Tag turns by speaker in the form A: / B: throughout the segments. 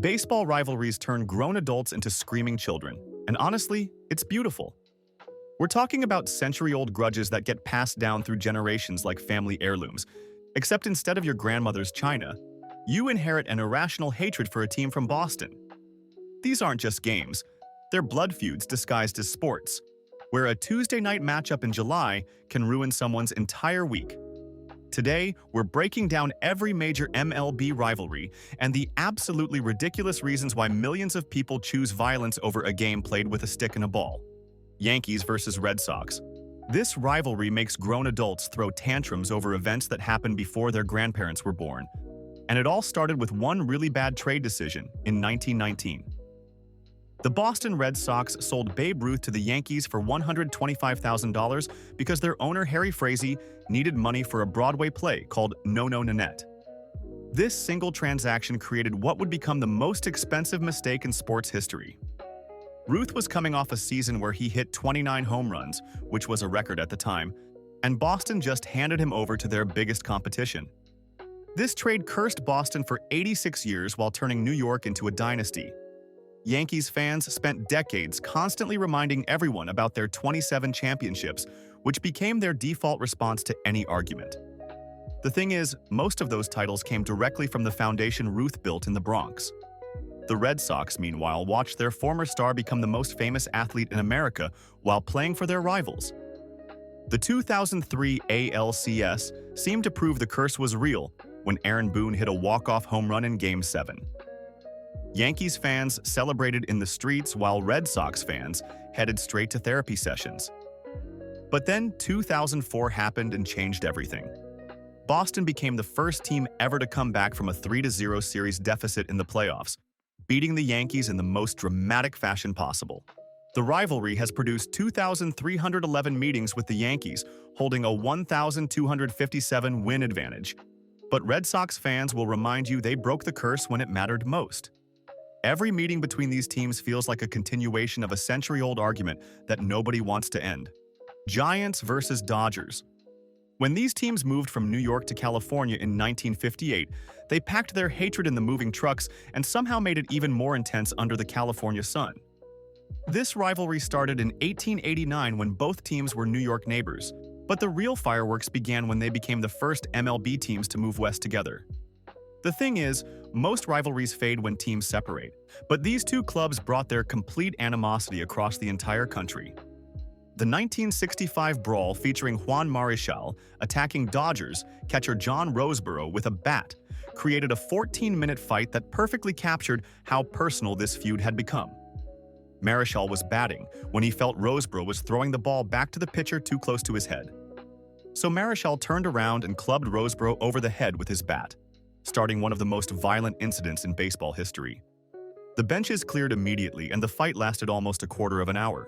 A: Baseball rivalries turn grown adults into screaming children, and honestly, it's beautiful. We're talking about century-old grudges that get passed down through generations like family heirlooms, except instead of your grandmother's china, you inherit an irrational hatred for a team from Boston. These aren't just games, they're blood feuds disguised as sports, where a Tuesday night matchup in July can ruin someone's entire week. Today, we're breaking down every major MLB rivalry and the absolutely ridiculous reasons why millions of people choose violence over a game played with a stick and a ball. Yankees versus Red Sox. This rivalry makes grown adults throw tantrums over events that happened before their grandparents were born. And it all started with one really bad trade decision in 1919. The Boston Red Sox sold Babe Ruth to the Yankees for $125,000 because their owner Harry Frazee needed money for a Broadway play called No No Nanette. This single transaction created what would become the most expensive mistake in sports history. Ruth was coming off a season where he hit 29 home runs, which was a record at the time, and Boston just handed him over to their biggest competition. This trade cursed Boston for 86 years while turning New York into a dynasty. Yankees fans spent decades constantly reminding everyone about their 27 championships, which became their default response to any argument. The thing is, most of those titles came directly from the foundation Ruth built in the Bronx. The Red Sox, meanwhile, watched their former star become the most famous athlete in America while playing for their rivals. The 2003 ALCS seemed to prove the curse was real when Aaron Boone hit a walk-off home run in Game 7. Yankees fans celebrated in the streets while Red Sox fans headed straight to therapy sessions. But then 2004 happened and changed everything. Boston became the first team ever to come back from a 3-0 series deficit in the playoffs, beating the Yankees in the most dramatic fashion possible. The rivalry has produced 2,311 meetings with the Yankees, holding a 1,257 win advantage. But Red Sox fans will remind you they broke the curse when it mattered most. Every meeting between these teams feels like a continuation of a century-old argument that nobody wants to end. Giants versus Dodgers. When these teams moved from New York to California in 1958, they packed their hatred in the moving trucks and somehow made it even more intense under the California sun. This rivalry started in 1889 when both teams were New York neighbors, but the real fireworks began when they became the first MLB teams to move west together. The thing is, most rivalries fade when teams separate, but these two clubs brought their complete animosity across the entire country. The 1965 brawl featuring Juan Marichal attacking Dodgers catcher John Roseboro with a bat created a 14-minute fight that perfectly captured how personal this feud had become. Marichal was batting when he felt Roseboro was throwing the ball back to the pitcher too close to his head. So Marichal turned around and clubbed Roseboro over the head with his bat, starting one of the most violent incidents in baseball history. The benches cleared immediately and the fight lasted almost a quarter of an hour.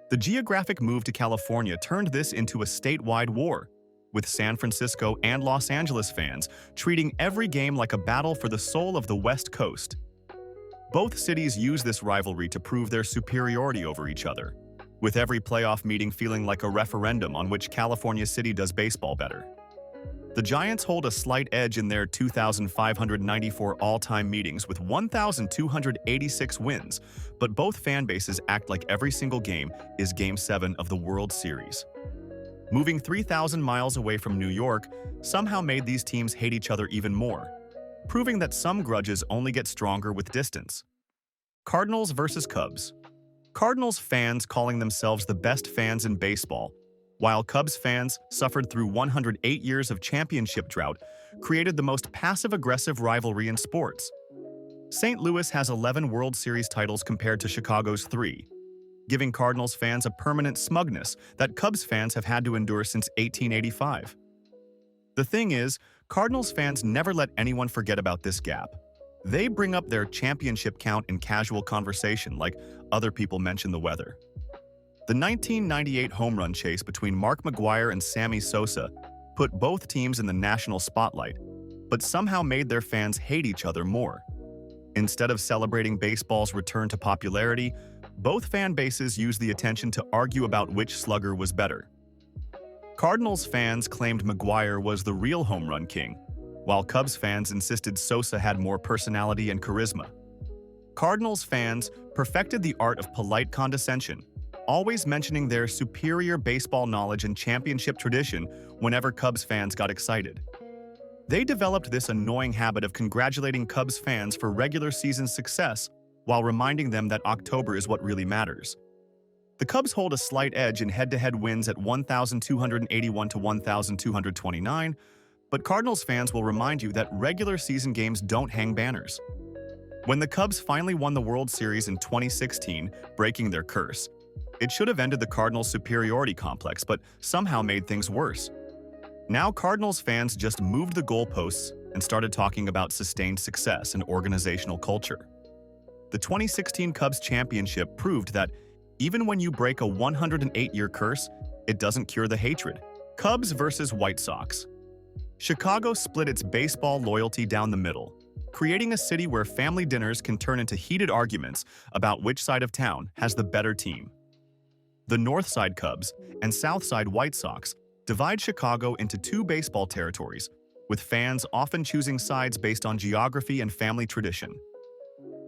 A: The geographic move to California turned this into a statewide war, with San Francisco and Los Angeles fans treating every game like a battle for the soul of the West Coast. Both cities use this rivalry to prove their superiority over each other, with every playoff meeting feeling like a referendum on which California city does baseball better. The Giants hold a slight edge in their 2,594 all-time meetings with 1,286 wins, but both fan bases act like every single game is Game 7 of the World Series. Moving 3,000 miles away from New York somehow made these teams hate each other even more, proving that some grudges only get stronger with distance. Cardinals versus Cubs. Cardinals fans calling themselves the best fans in baseball, while Cubs fans suffered through 108 years of championship drought, created the most passive-aggressive rivalry in sports. St. Louis has 11 World Series titles compared to Chicago's 3, giving Cardinals fans a permanent smugness that Cubs fans have had to endure since 1885. The thing is, Cardinals fans never let anyone forget about this gap. They bring up their championship count in casual conversation like other people mention the weather. The 1998 home run chase between Mark McGwire and Sammy Sosa put both teams in the national spotlight, but somehow made their fans hate each other more. Instead of celebrating baseball's return to popularity, both fan bases used the attention to argue about which slugger was better. Cardinals fans claimed McGwire was the real home run king, while Cubs fans insisted Sosa had more personality and charisma. Cardinals fans perfected the art of polite condescension, always mentioning their superior baseball knowledge and championship tradition whenever Cubs fans got excited. They developed this annoying habit of congratulating Cubs fans for regular season success while reminding them that October is what really matters. The Cubs hold a slight edge in head-to-head wins at 1,281 to 1,229, but Cardinals fans will remind you that regular season games don't hang banners. When the Cubs finally won the World Series in 2016, breaking their curse, it should have ended the Cardinals' superiority complex, but somehow made things worse. Now Cardinals fans just moved the goalposts and started talking about sustained success and organizational culture. The 2016 Cubs championship proved that even when you break a 108-year curse, it doesn't cure the hatred. Cubs versus White Sox. Chicago split its baseball loyalty down the middle, creating a city where family dinners can turn into heated arguments about which side of town has the better team. The North Side Cubs and South Side White Sox divide Chicago into two baseball territories, with fans often choosing sides based on geography and family tradition.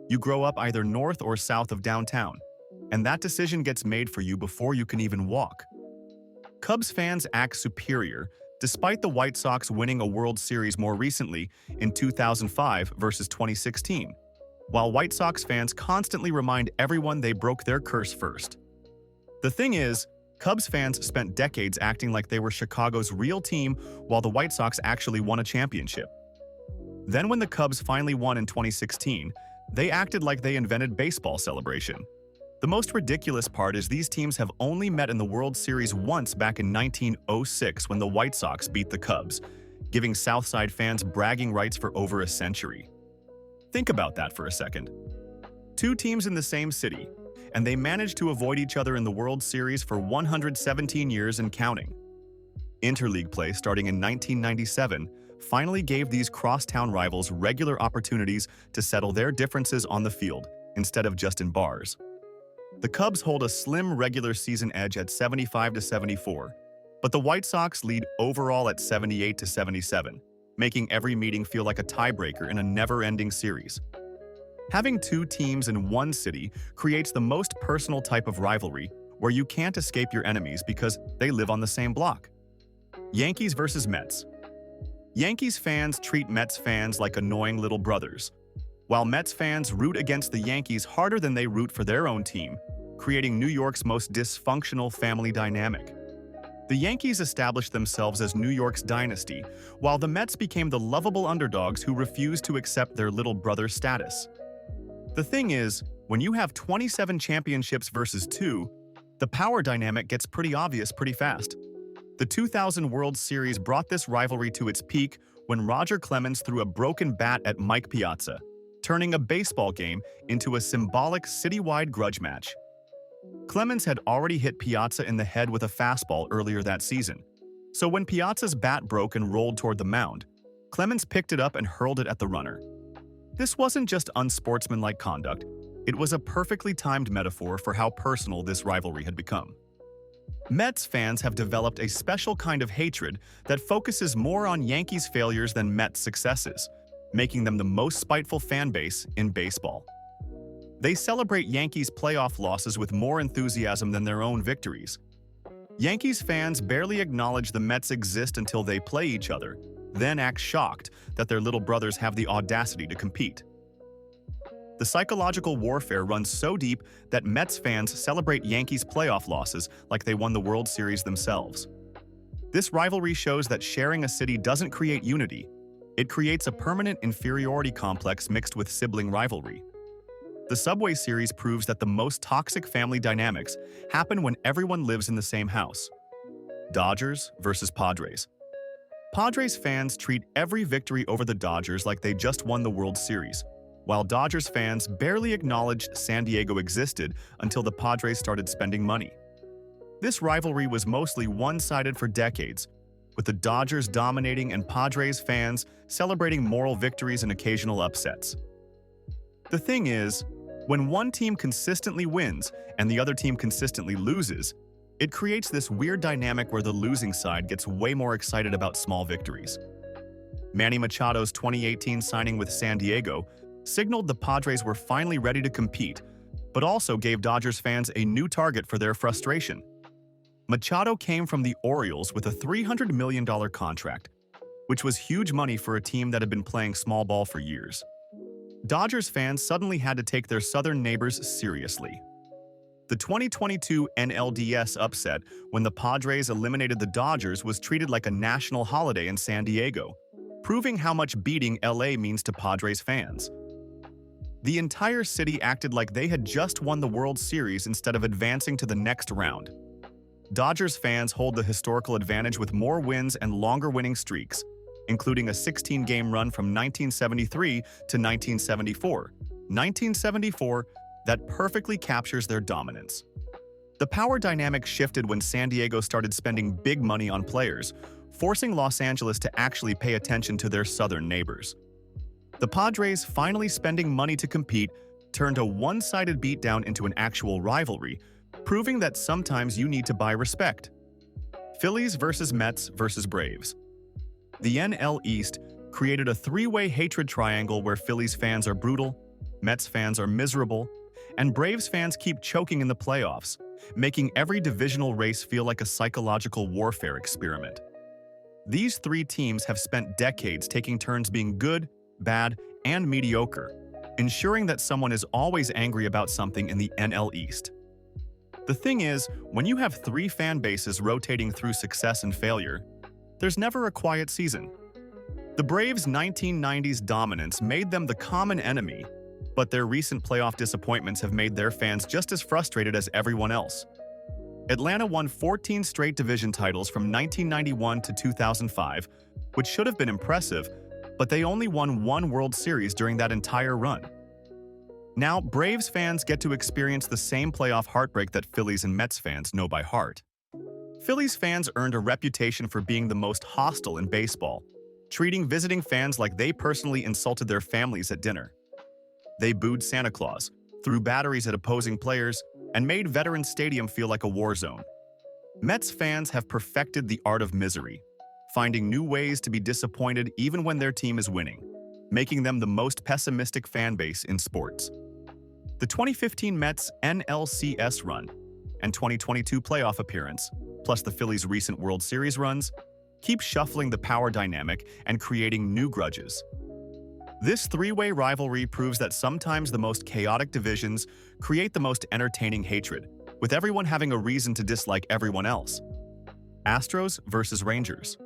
A: You grow up either north or south of downtown, and that decision gets made for you before you can even walk. Cubs fans act superior, despite the White Sox winning a World Series more recently in 2005 versus 2016, while White Sox fans constantly remind everyone they broke their curse first. The thing is, Cubs fans spent decades acting like they were Chicago's real team while the White Sox actually won a championship. Then when the Cubs finally won in 2016, they acted like they invented baseball celebration. The most ridiculous part is these teams have only met in the World Series once back in 1906 when the White Sox beat the Cubs, giving Southside fans bragging rights for over a century. Think about that for a second. Two teams in the same city, and they managed to avoid each other in the World Series for 117 years and counting. Interleague play starting in 1997 finally gave these crosstown rivals regular opportunities to settle their differences on the field instead of just in bars. The Cubs hold a slim regular season edge at 75-74, but the White Sox lead overall at 78-77, making every meeting feel like a tiebreaker in a never-ending series. Having two teams in one city creates the most personal type of rivalry where you can't escape your enemies because they live on the same block. Yankees versus Mets. Yankees fans treat Mets fans like annoying little brothers, while Mets fans root against the Yankees harder than they root for their own team, creating New York's most dysfunctional family dynamic. The Yankees established themselves as New York's dynasty, while the Mets became the lovable underdogs who refused to accept their little brother status. The thing is, when you have 27 championships versus 2, the power dynamic gets pretty obvious pretty fast. The 2000 World Series brought this rivalry to its peak when Roger Clemens threw a broken bat at Mike Piazza, turning a baseball game into a symbolic citywide grudge match. Clemens had already hit Piazza in the head with a fastball earlier that season, so when Piazza's bat broke and rolled toward the mound, Clemens picked it up and hurled it at the runner. This wasn't just unsportsmanlike conduct, it was a perfectly timed metaphor for how personal this rivalry had become. Mets fans have developed a special kind of hatred that focuses more on Yankees' failures than Mets' successes, making them the most spiteful fan base in baseball. They celebrate Yankees' playoff losses with more enthusiasm than their own victories. Yankees fans barely acknowledge the Mets exist until they play each other, then act shocked that their little brothers have the audacity to compete. The psychological warfare runs so deep that Mets fans celebrate Yankees' playoff losses like they won the World Series themselves. This rivalry shows that sharing a city doesn't create unity. It creates a permanent inferiority complex mixed with sibling rivalry. The Subway Series proves that the most toxic family dynamics happen when everyone lives in the same house. Dodgers versus Padres. Padres fans treat every victory over the Dodgers like they just won the World Series, while Dodgers fans barely acknowledged San Diego existed until the Padres started spending money. This rivalry was mostly one-sided for decades, with the Dodgers dominating and Padres fans celebrating moral victories and occasional upsets. The thing is, when one team consistently wins and the other team consistently loses, it creates this weird dynamic where the losing side gets way more excited about small victories. Manny Machado's 2018 signing with San Diego signaled the Padres were finally ready to compete, but also gave Dodgers fans a new target for their frustration. Machado came from the Orioles with a $300 million contract, which was huge money for a team that had been playing small ball for years. Dodgers fans suddenly had to take their southern neighbors seriously. The 2022 NLDS upset when the Padres eliminated the Dodgers was treated like a national holiday in San Diego, proving how much beating LA means to Padres fans. The entire city acted like they had just won the World Series instead of advancing to the next round. Dodgers fans hold the historical advantage with more wins and longer winning streaks, including a 16-game run from 1973 to 1974. 1974 that perfectly captures their dominance. The power dynamic shifted when San Diego started spending big money on players, forcing Los Angeles to actually pay attention to their southern neighbors. The Padres finally spending money to compete turned a one-sided beatdown into an actual rivalry, proving that sometimes you need to buy respect. Phillies versus Mets versus Braves. The NL East created a three-way hatred triangle where Phillies fans are brutal, Mets fans are miserable, and Braves fans keep choking in the playoffs, making every divisional race feel like a psychological warfare experiment. These three teams have spent decades taking turns being good, bad, and mediocre, ensuring that someone is always angry about something in the NL East. The thing is, when you have three fan bases rotating through success and failure, there's never a quiet season. The Braves' 1990s dominance made them the common enemy, but their recent playoff disappointments have made their fans just as frustrated as everyone else. Atlanta won 14 straight division titles from 1991 to 2005, which should have been impressive, but they only won one World Series during that entire run. Now, Braves fans get to experience the same playoff heartbreak that Phillies and Mets fans know by heart. Phillies fans earned a reputation for being the most hostile in baseball, treating visiting fans like they personally insulted their families at dinner. They booed Santa Claus, threw batteries at opposing players, and made Veterans Stadium feel like a war zone. Mets fans have perfected the art of misery, finding new ways to be disappointed even when their team is winning, making them the most pessimistic fan base in sports. The 2015 Mets NLCS run and 2022 playoff appearance, plus the Phillies' recent World Series runs, keep shuffling the power dynamic and creating new grudges. This three-way rivalry proves that sometimes the most chaotic divisions create the most entertaining hatred, with everyone having a reason to dislike everyone else. Astros versus Rangers.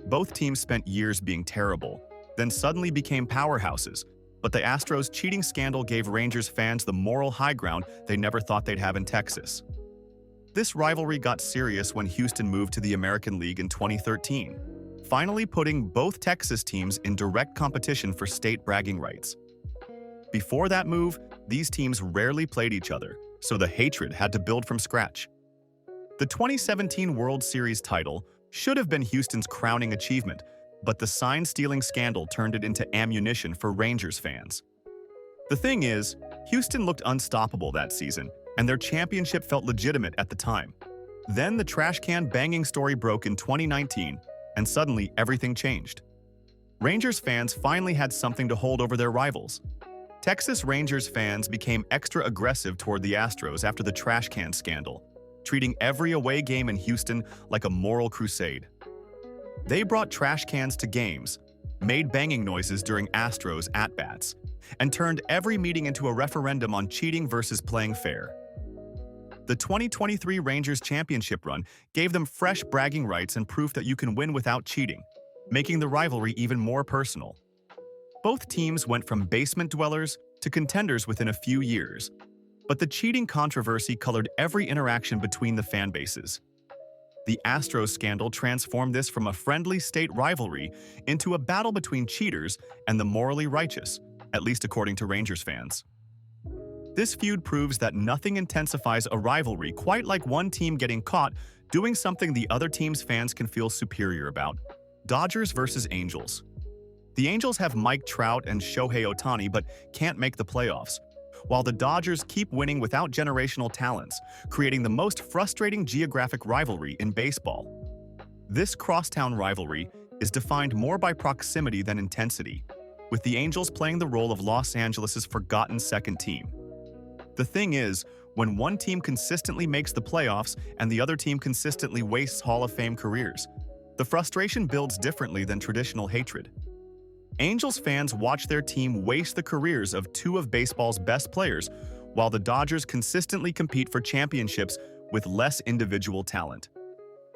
A: Both teams spent years being terrible, then suddenly became powerhouses, but the Astros cheating scandal gave Rangers fans the moral high ground they never thought they'd have in Texas. This rivalry got serious when Houston moved to the American League in 2013, finally putting both Texas teams in direct competition for state bragging rights. Before that move, these teams rarely played each other, so the hatred had to build from scratch. The 2017 World Series title should have been Houston's crowning achievement, but the sign-stealing scandal turned it into ammunition for Rangers fans. The thing is, Houston looked unstoppable that season, and their championship felt legitimate at the time. Then the trash can banging story broke in 2019, and suddenly everything changed. Rangers fans finally had something to hold over their rivals. Texas Rangers fans became extra aggressive toward the Astros after the trash can scandal, treating every away game in Houston like a moral crusade. They brought trash cans to games, made banging noises during Astros at-bats, and turned every meeting into a referendum on cheating versus playing fair. The 2023 Rangers championship run gave them fresh bragging rights and proof that you can win without cheating, making the rivalry even more personal. Both teams went from basement dwellers to contenders within a few years, but the cheating controversy colored every interaction between the fan bases. The Astros scandal transformed this from a friendly state rivalry into a battle between cheaters and the morally righteous, at least according to Rangers fans. This feud proves that nothing intensifies a rivalry quite like one team getting caught doing something the other team's fans can feel superior about. Dodgers versus Angels. The Angels have Mike Trout and Shohei Ohtani but can't make the playoffs, while the Dodgers keep winning without generational talents, creating the most frustrating geographic rivalry in baseball. This crosstown rivalry is defined more by proximity than intensity, with the Angels playing the role of Los Angeles' forgotten second team. The thing is, when one team consistently makes the playoffs and the other team consistently wastes Hall of Fame careers, the frustration builds differently than traditional hatred. Angels fans watch their team waste the careers of two of baseball's best players, while the Dodgers consistently compete for championships with less individual talent.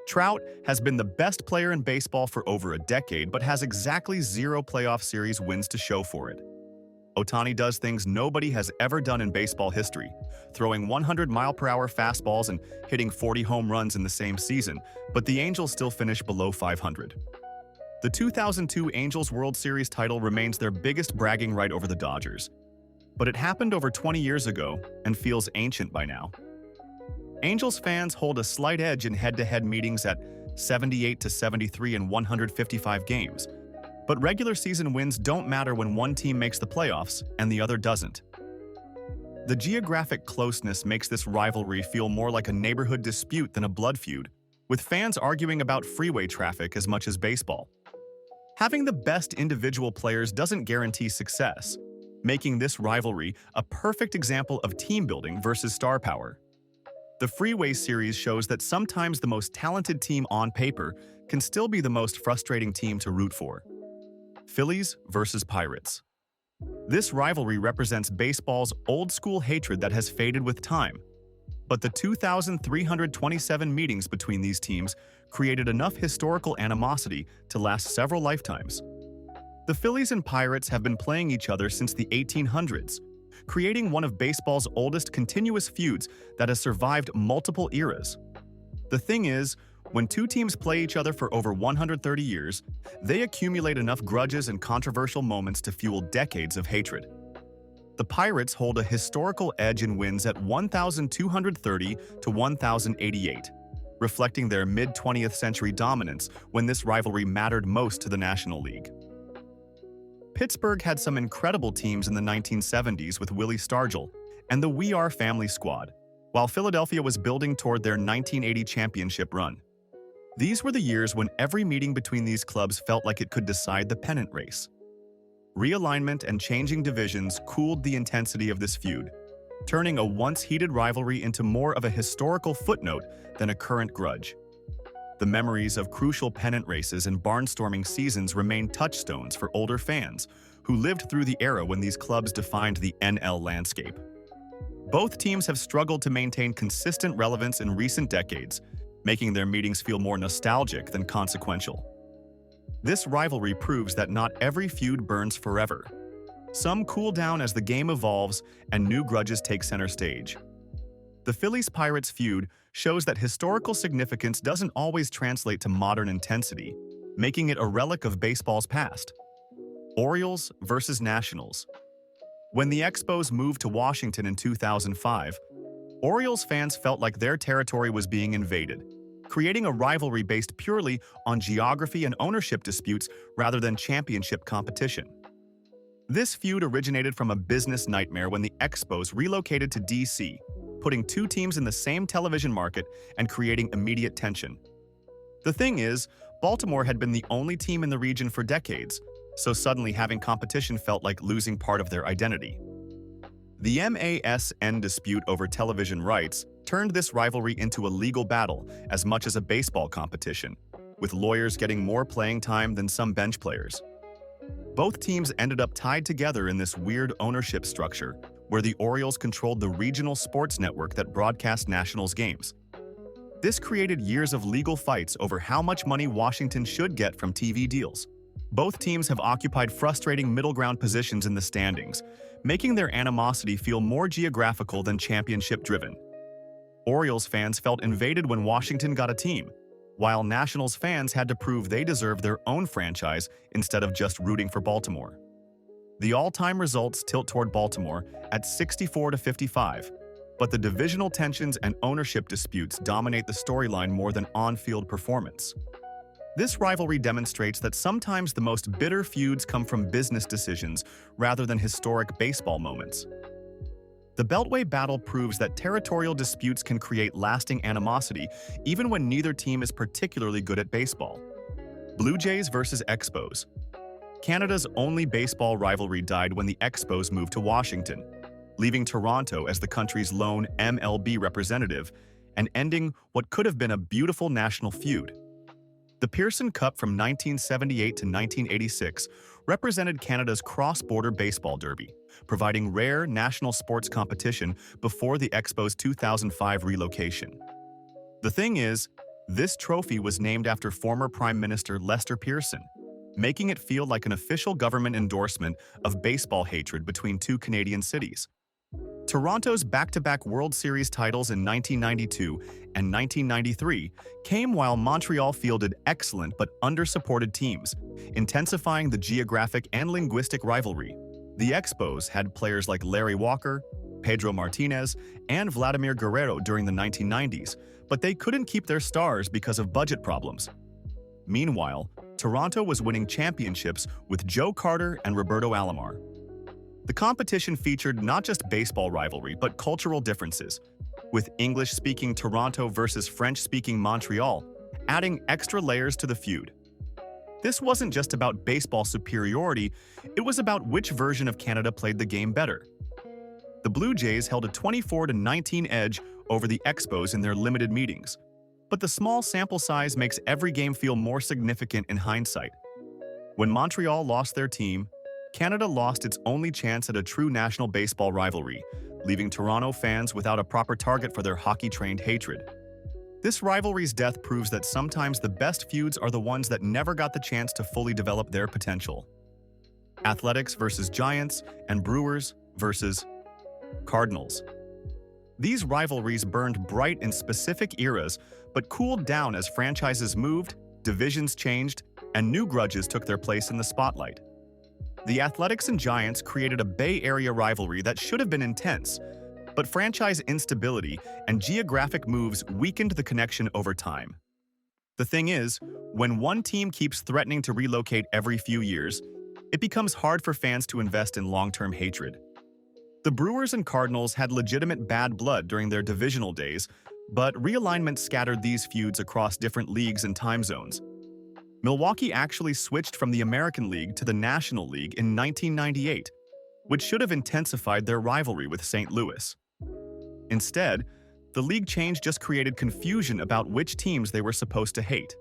A: Trout has been the best player in baseball for over a decade but has exactly 0 playoff series wins to show for it. Ohtani does things nobody has ever done in baseball history, throwing 100-mile-per-hour fastballs and hitting 40 home runs in the same season, but the Angels still finish below 500. The 2002 Angels World Series title remains their biggest bragging right over the Dodgers, but it happened over 20 years ago and feels ancient by now. Angels fans hold a slight edge in head-to-head meetings at 78-73 in 155 games, but regular season wins don't matter when one team makes the playoffs and the other doesn't. The geographic closeness makes this rivalry feel more like a neighborhood dispute than a blood feud, with fans arguing about freeway traffic as much as baseball. Having the best individual players doesn't guarantee success, making this rivalry a perfect example of team building versus star power. The Freeway series shows that sometimes the most talented team on paper can still be the most frustrating team to root for. Phillies versus Pirates. This rivalry represents baseball's old-school hatred that has faded with time, but the 2,327 meetings between these teams created enough historical animosity to last several lifetimes. The Phillies and Pirates have been playing each other since the 1800s, creating one of baseball's oldest continuous feuds that has survived multiple eras. The thing is, when two teams play each other for over 130 years, they accumulate enough grudges and controversial moments to fuel decades of hatred. The Pirates hold a historical edge in wins at 1,230 to 1,088, reflecting their mid-20th century dominance when this rivalry mattered most to the National League. Pittsburgh had some incredible teams in the 1970s with Willie Stargell and the We Are Family squad, while Philadelphia was building toward their 1980 championship run. These were the years when every meeting between these clubs felt like it could decide the pennant race. Realignment and changing divisions cooled the intensity of this feud, turning a once-heated rivalry into more of a historical footnote than a current grudge. The memories of crucial pennant races and barnstorming seasons remain touchstones for older fans who lived through the era when these clubs defined the NL landscape. Both teams have struggled to maintain consistent relevance in recent decades, making their meetings feel more nostalgic than consequential. This rivalry proves that not every feud burns forever. Some cool down as the game evolves and new grudges take center stage. The Phillies-Pirates feud shows that historical significance doesn't always translate to modern intensity, making it a relic of baseball's past. Orioles versus Nationals. When the Expos moved to Washington in 2005, Orioles fans felt like their territory was being invaded, creating a rivalry based purely on geography and ownership disputes rather than championship competition. This feud originated from a business nightmare when the Expos relocated to D.C., putting two teams in the same television market and creating immediate tension. The thing is, Baltimore had been the only team in the region for decades, so suddenly having competition felt like losing part of their identity. The MASN dispute over television rights turned this rivalry into a legal battle as much as a baseball competition, with lawyers getting more playing time than some bench players. Both teams ended up tied together in this weird ownership structure, where the Orioles controlled the regional sports network that broadcast Nationals games. This created years of legal fights over how much money Washington should get from TV deals. Both teams have occupied frustrating middle ground positions in the standings, making their animosity feel more geographical than championship-driven. Orioles fans felt invaded when Washington got a team, while Nationals fans had to prove they deserved their own franchise instead of just rooting for Baltimore. The all-time results tilt toward Baltimore at 64-55, but the divisional tensions and ownership disputes dominate the storyline more than on-field performance. This rivalry demonstrates that sometimes the most bitter feuds come from business decisions rather than historic baseball moments. The Beltway battle proves that territorial disputes can create lasting animosity even when neither team is particularly good at baseball. Blue Jays versus Expos. Canada's only baseball rivalry died when the Expos moved to Washington, leaving Toronto as the country's lone MLB representative and ending what could have been a beautiful national feud. The Pearson Cup from 1978 to 1986 represented Canada's cross-border baseball derby, providing rare national sports competition before the Expos' 2005 relocation. The thing is, this trophy was named after former Prime Minister Lester Pearson, making it feel like an official government endorsement of baseball hatred between two Canadian cities. Toronto's back-to-back World Series titles in 1992 and 1993 came while Montreal fielded excellent but under-supported teams, intensifying the geographic and linguistic rivalry. The Expos had players like Larry Walker, Pedro Martinez, and Vladimir Guerrero during the 1990s, but they couldn't keep their stars because of budget problems. Meanwhile, Toronto was winning championships with Joe Carter and Roberto Alomar. The competition featured not just baseball rivalry but cultural differences, with English-speaking Toronto versus French-speaking Montreal, adding extra layers to the feud. This wasn't just about baseball superiority, it was about which version of Canada played the game better. The Blue Jays held a 24-19 edge over the Expos in their limited meetings, but the small sample size makes every game feel more significant in hindsight. When Montreal lost their team, Canada lost its only chance at a true national baseball rivalry, leaving Toronto fans without a proper target for their hockey-trained hatred. This rivalry's death proves that sometimes the best feuds are the ones that never got the chance to fully develop their potential. Athletics versus Giants and Brewers versus Cardinals. These rivalries burned bright in specific eras, but cooled down as franchises moved, divisions changed, and new grudges took their place in the spotlight. The Athletics and Giants created a Bay Area rivalry that should have been intense, but franchise instability and geographic moves weakened the connection over time. The thing is, when one team keeps threatening to relocate every few years, it becomes hard for fans to invest in long-term hatred. The Brewers and Cardinals had legitimate bad blood during their divisional days, but realignment scattered these feuds across different leagues and time zones. Milwaukee actually switched from the American League to the National League in 1998, which should have intensified their rivalry with St. Louis. Instead, the league change just created confusion about which teams they were supposed to hate.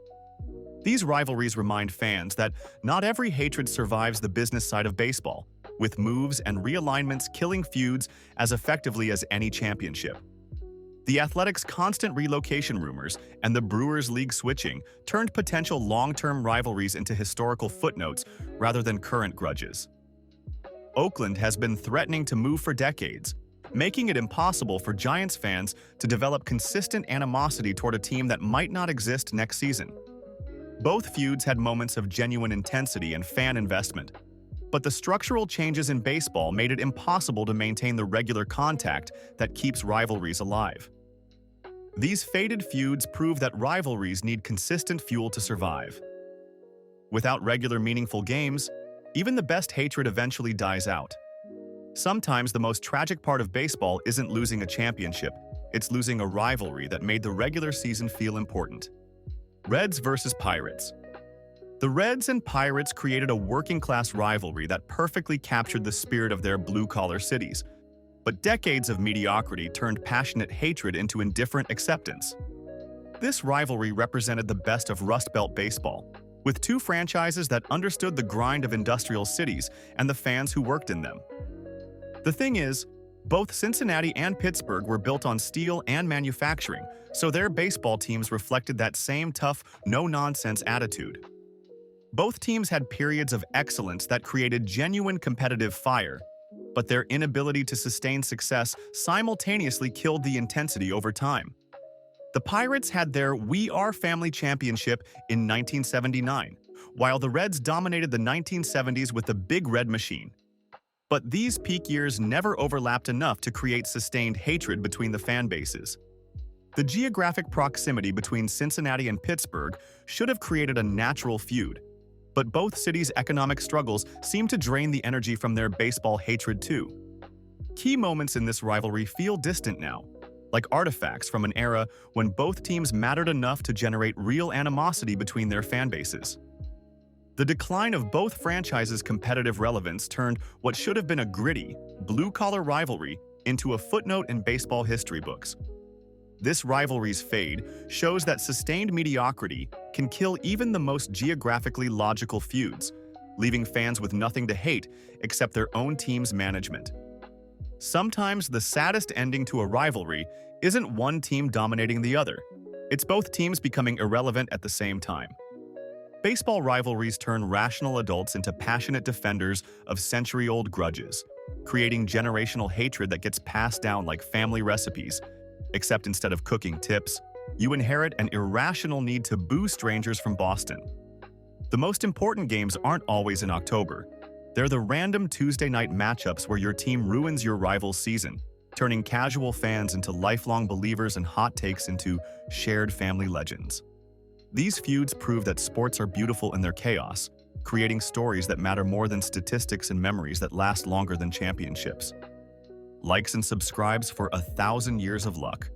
A: These rivalries remind fans that not every hatred survives the business side of baseball, with moves and realignments killing feuds as effectively as any championship. The Athletics' constant relocation rumors and the Brewers' league switching turned potential long-term rivalries into historical footnotes rather than current grudges. Oakland has been threatening to move for decades, making it impossible for Giants fans to develop consistent animosity toward a team that might not exist next season. Both feuds had moments of genuine intensity and fan investment, but the structural changes in baseball made it impossible to maintain the regular contact that keeps rivalries alive. These faded feuds prove that rivalries need consistent fuel to survive. Without regular meaningful games, even the best hatred eventually dies out. Sometimes the most tragic part of baseball isn't losing a championship, it's losing a rivalry that made the regular season feel important. Reds versus Pirates. The Reds and Pirates created a working-class rivalry that perfectly captured the spirit of their blue-collar cities. But decades of mediocrity turned passionate hatred into indifferent acceptance. This rivalry represented the best of Rust Belt baseball, with two franchises that understood the grind of industrial cities and the fans who worked in them. The thing is, both Cincinnati and Pittsburgh were built on steel and manufacturing, so their baseball teams reflected that same tough, no-nonsense attitude. Both teams had periods of excellence that created genuine competitive fire, but their inability to sustain success simultaneously killed the intensity over time. The Pirates had their We Are Family Championship in 1979, while the Reds dominated the 1970s with the Big Red Machine. But these peak years never overlapped enough to create sustained hatred between the fan bases. The geographic proximity between Cincinnati and Pittsburgh should have created a natural feud, but both cities' economic struggles seem to drain the energy from their baseball hatred too. Key moments in this rivalry feel distant now, like artifacts from an era when both teams mattered enough to generate real animosity between their fan bases. The decline of both franchises' competitive relevance turned what should have been a gritty, blue-collar rivalry into a footnote in baseball history books. This rivalry's fade shows that sustained mediocrity can kill even the most geographically logical feuds, leaving fans with nothing to hate except their own team's management. Sometimes the saddest ending to a rivalry isn't one team dominating the other. It's both teams becoming irrelevant at the same time. Baseball rivalries turn rational adults into passionate defenders of century-old grudges, creating generational hatred that gets passed down like family recipes. Except instead of cooking tips, you inherit an irrational need to boo strangers from Boston. The most important games aren't always in October. They're the random Tuesday night matchups where your team ruins your rival's season, turning casual fans into lifelong believers and hot takes into shared family legends. These feuds prove that sports are beautiful in their chaos, creating stories that matter more than statistics and memories that last longer than championships. Likes and subscribes for 1,000 years of luck.